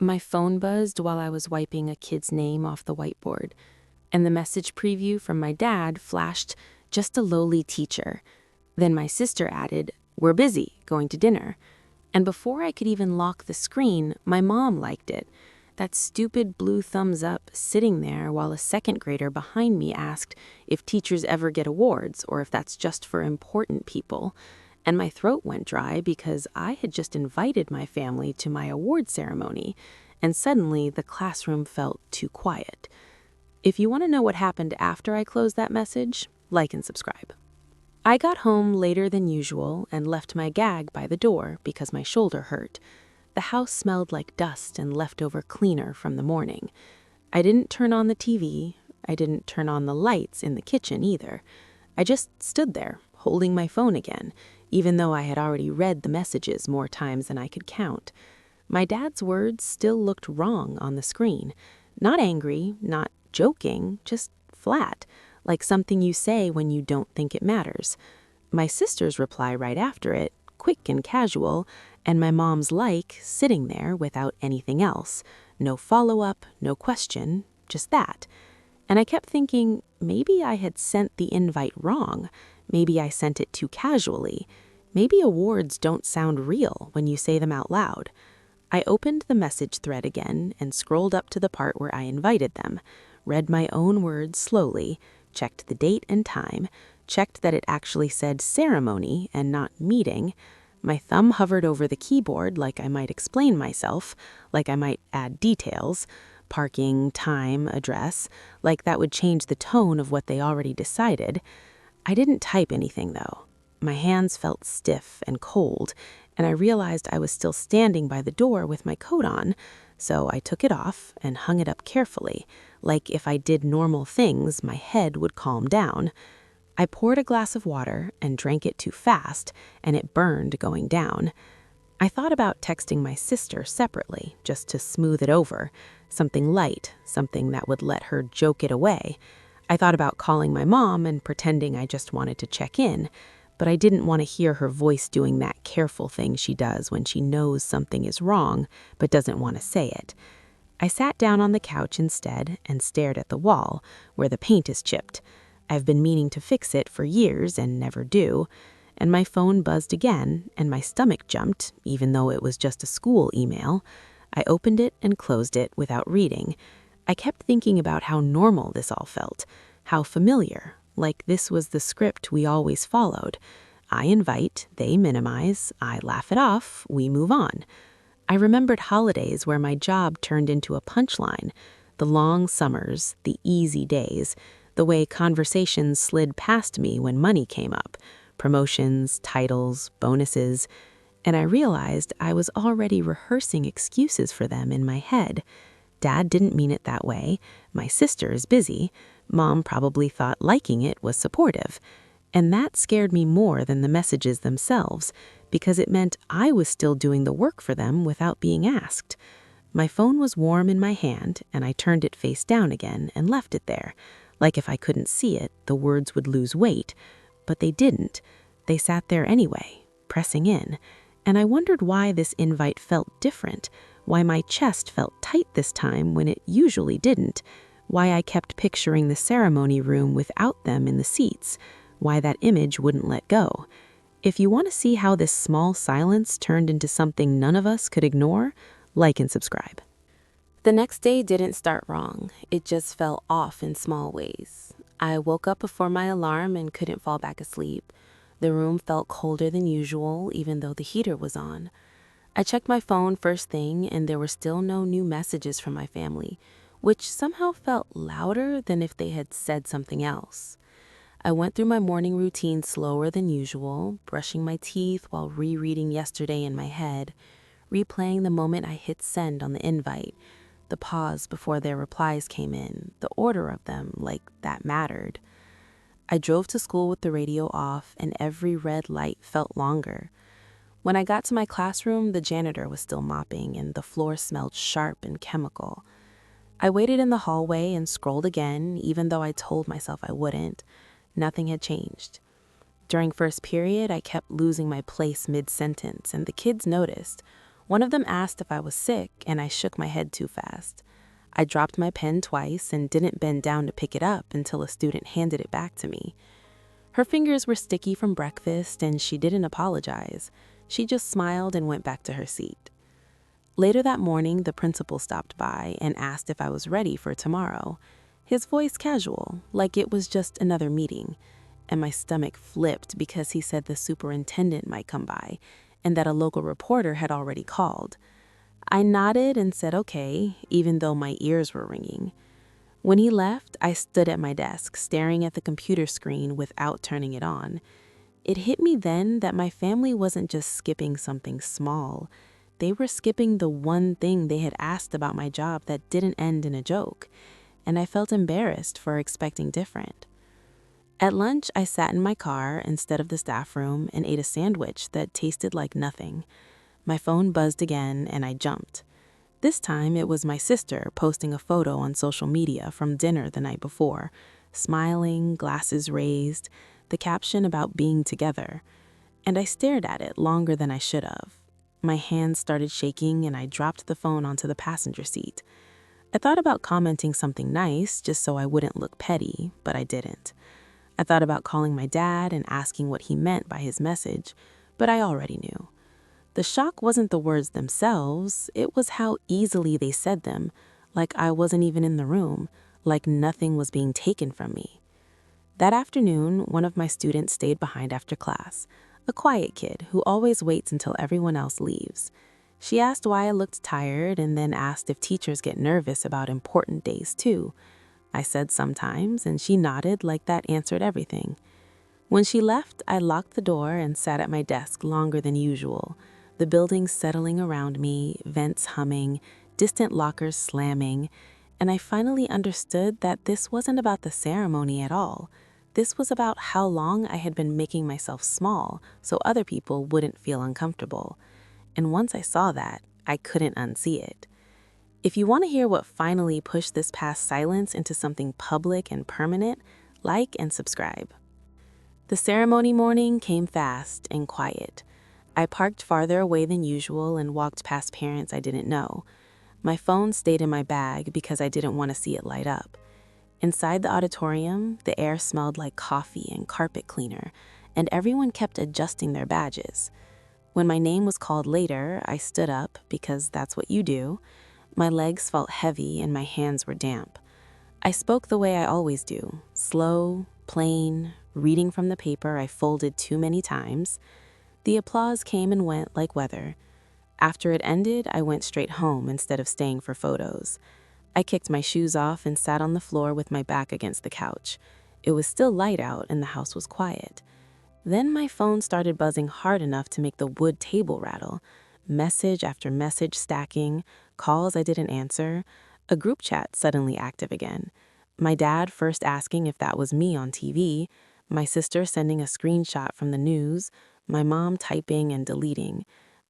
My phone buzzed while I was wiping a kid's name off the whiteboard, and the message preview from my dad flashed just a lowly teacher. Then my sister added, "We're busy, going to dinner." And before I could even lock the screen, my mom liked it. That stupid blue thumbs up sitting there while a second grader behind me asked if teachers ever get awards or if that's just for important people. And my throat went dry because I had just invited my family to my award ceremony, and suddenly the classroom felt too quiet. If you want to know what happened after I closed that message, like and subscribe. I got home later than usual and left my gag by the door because my shoulder hurt. The house smelled like dust and leftover cleaner from the morning. I didn't turn on the TV. I didn't turn on the lights in the kitchen either. I just stood there, holding my phone again, even though I had already read the messages more times than I could count. My dad's words still looked wrong on the screen. Not angry, not joking, just flat, like something you say when you don't think it matters. My sister's reply right after it, quick and casual, and my mom's sitting there without anything else. No follow-up, no question, just that. And I kept thinking, maybe I had sent the invite wrong. Maybe I sent it too casually. Maybe awards don't sound real when you say them out loud. I opened the message thread again and scrolled up to the part where I invited them, read my own words slowly, checked the date and time, checked that it actually said ceremony and not meeting. My thumb hovered over the keyboard like I might explain myself, like I might add details, parking, time, address, like that would change the tone of what they already decided. I didn't type anything, though. My hands felt stiff and cold, and I realized I was still standing by the door with my coat on, so I took it off and hung it up carefully, like if I did normal things, my head would calm down. I poured a glass of water and drank it too fast, and it burned going down. I thought about texting my sister separately, just to smooth it over, something light, something that would let her joke it away. I thought about calling my mom and pretending I just wanted to check in, but I didn't want to hear her voice doing that careful thing she does when she knows something is wrong but doesn't want to say it. I sat down on the couch instead and stared at the wall, where the paint is chipped. I've been meaning to fix it for years and never do. And my phone buzzed again, and my stomach jumped, even though it was just a school email. I opened it and closed it without reading. I kept thinking about how normal this all felt, how familiar, like this was the script we always followed. I invite, they minimize, I laugh it off, we move on. I remembered holidays where my job turned into a punchline, the long summers, the easy days, the way conversations slid past me when money came up, promotions, titles, bonuses, and I realized I was already rehearsing excuses for them in my head. Dad didn't mean it that way. My sister is busy. Mom probably thought liking it was supportive. And that scared me more than the messages themselves, because it meant I was still doing the work for them without being asked. My phone was warm in my hand, and I turned it face down again and left it there. Like if I couldn't see it, the words would lose weight. But they didn't. They sat there anyway, pressing in. And I wondered why this invite felt different, why my chest felt tight this time when it usually didn't, why I kept picturing the ceremony room without them in the seats, why that image wouldn't let go. If you want to see how this small silence turned into something none of us could ignore, like and subscribe. The next day didn't start wrong. It just fell off in small ways. I woke up before my alarm and couldn't fall back asleep. The room felt colder than usual, even though the heater was on. I checked my phone first thing, and there were still no new messages from my family, which somehow felt louder than if they had said something else. I went through my morning routine slower than usual, brushing my teeth while rereading yesterday in my head, replaying the moment I hit send on the invite, the pause before their replies came in, the order of them, like that mattered. I drove to school with the radio off, and every red light felt longer. When I got to my classroom, the janitor was still mopping, and the floor smelled sharp and chemical. I waited in the hallway and scrolled again, even though I told myself I wouldn't. Nothing had changed. During first period, I kept losing my place mid-sentence, and the kids noticed. One of them asked if I was sick, and I shook my head too fast. I dropped my pen twice and didn't bend down to pick it up until a student handed it back to me. Her fingers were sticky from breakfast, and she didn't apologize. She just smiled and went back to her seat. Later that morning, the principal stopped by and asked if I was ready for tomorrow. His voice casual, like it was just another meeting, and my stomach flipped because he said the superintendent might come by and that a local reporter had already called. I nodded and said okay, even though my ears were ringing. When he left, I stood at my desk, staring at the computer screen without turning it on. It hit me then that my family wasn't just skipping something small. They were skipping the one thing they had asked about my job that didn't end in a joke, and I felt embarrassed for expecting different. At lunch, I sat in my car instead of the staff room and ate a sandwich that tasted like nothing. My phone buzzed again, and I jumped. This time, it was my sister posting a photo on social media from dinner the night before, smiling, glasses raised, the caption about being together. And I stared at it longer than I should have. My hands started shaking, and I dropped the phone onto the passenger seat. I thought about commenting something nice just so I wouldn't look petty, but I didn't. I thought about calling my dad and asking what he meant by his message, but I already knew. The shock wasn't the words themselves, it was how easily they said them, like I wasn't even in the room, like nothing was being taken from me. That afternoon, one of my students stayed behind after class, a quiet kid who always waits until everyone else leaves. She asked why I looked tired and then asked if teachers get nervous about important days too. I said sometimes, and she nodded like that answered everything. When she left, I locked the door and sat at my desk longer than usual, the building settling around me, vents humming, distant lockers slamming, and I finally understood that this wasn't about the ceremony at all. This was about how long I had been making myself small so other people wouldn't feel uncomfortable. And once I saw that, I couldn't unsee it. If you want to hear what finally pushed this past silence into something public and permanent, like and subscribe. The ceremony morning came fast and quiet. I parked farther away than usual and walked past parents I didn't know. My phone stayed in my bag because I didn't want to see it light up. Inside the auditorium, the air smelled like coffee and carpet cleaner, and everyone kept adjusting their badges. When my name was called later, I stood up because that's what you do. My legs felt heavy and my hands were damp. I spoke the way I always do, slow, plain, reading from the paper I folded too many times. The applause came and went like weather. After it ended, I went straight home instead of staying for photos. I kicked my shoes off and sat on the floor with my back against the couch. It was still light out and the house was quiet. Then my phone started buzzing hard enough to make the wood table rattle. Message after message stacking, calls I didn't answer, a group chat suddenly active again. My dad first asking if that was me on TV, my sister sending a screenshot from the news, my mom typing and deleting.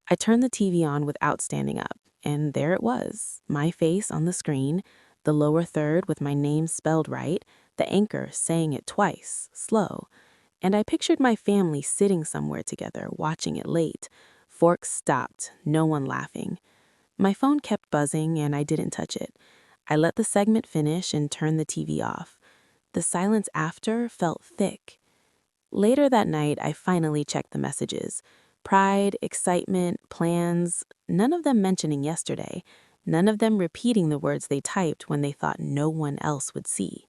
I turned the TV on without standing up, and there it was, my face on the screen, the lower third with my name spelled right, the anchor saying it twice, slow. And I pictured my family sitting somewhere together, watching it late. Forks stopped, no one laughing. My phone kept buzzing, and I didn't touch it. I let the segment finish and turned the TV off. The silence after felt thick. Later that night, I finally checked the messages. Pride, excitement, plans, none of them mentioning yesterday. None of them repeating the words they typed when they thought no one else would see.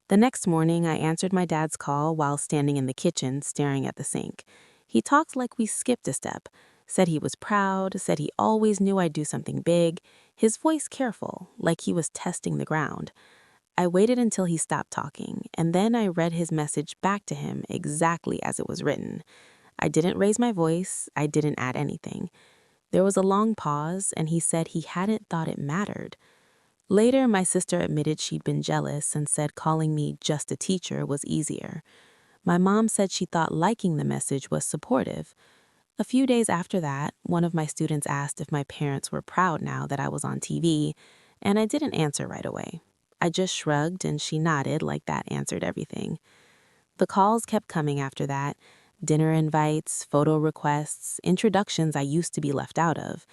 The next morning, I answered my dad's call while standing in the kitchen staring at the sink. He talked like we skipped a step, said he was proud, said he always knew I'd do something big, his voice careful, like he was testing the ground. I waited until he stopped talking, and then I read his message back to him exactly as it was written. I didn't raise my voice, I didn't add anything. There was a long pause, and he said he hadn't thought it mattered. Later, my sister admitted she'd been jealous and said calling me just a teacher was easier. My mom said she thought liking the message was supportive. A few days after that, one of my students asked if my parents were proud now that I was on TV, and I didn't answer right away. I just shrugged and she nodded like that answered everything. The calls kept coming after that, Dinner invites, photo requests, introductions I used to be left out of.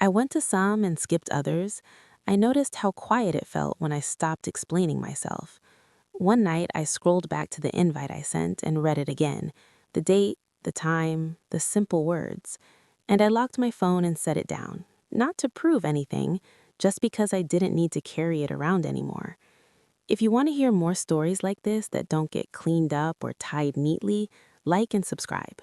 I went to some and skipped others. I noticed how quiet it felt when I stopped explaining myself. One night, I scrolled back to the invite I sent and read it again. The date, the time, the simple words. And I locked my phone and set it down. Not to prove anything, just because I didn't need to carry it around anymore. If you want to hear more stories like this that don't get cleaned up or tied neatly, like and subscribe.